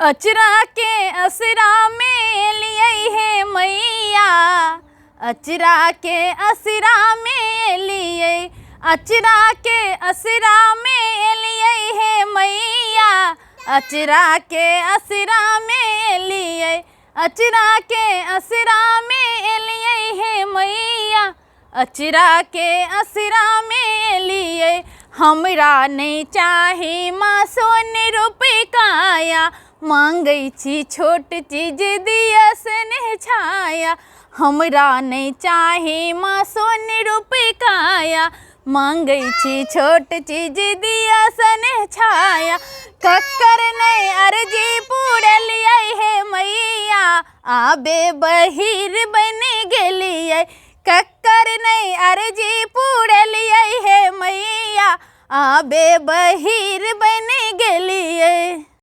अचरा के असरा में लिए है मैया, अचरा के असरा में लिए, अचरा के असरा में लिए है मैया, अचरा के असरा में लिए, अचरा के असरा में लिए है मैया, अचरा के असरा में लिए। हमरा नहीं चाहे माँ सोने रुपए काया, मांगै छी छोट चीज दिया स्नेह छाया। हमरा नहीं चाहे माँ सोने रुपए काया, मांगै छी छोट चीज दिया स्नेह छाया। कक्कर नहीं अर्जी पूरलिए है मैया, आबे बहिर बन गेलिए। कक्कर नहीं अर्जी पूरलिए है मैया, आबे बहिर बन गेलिए।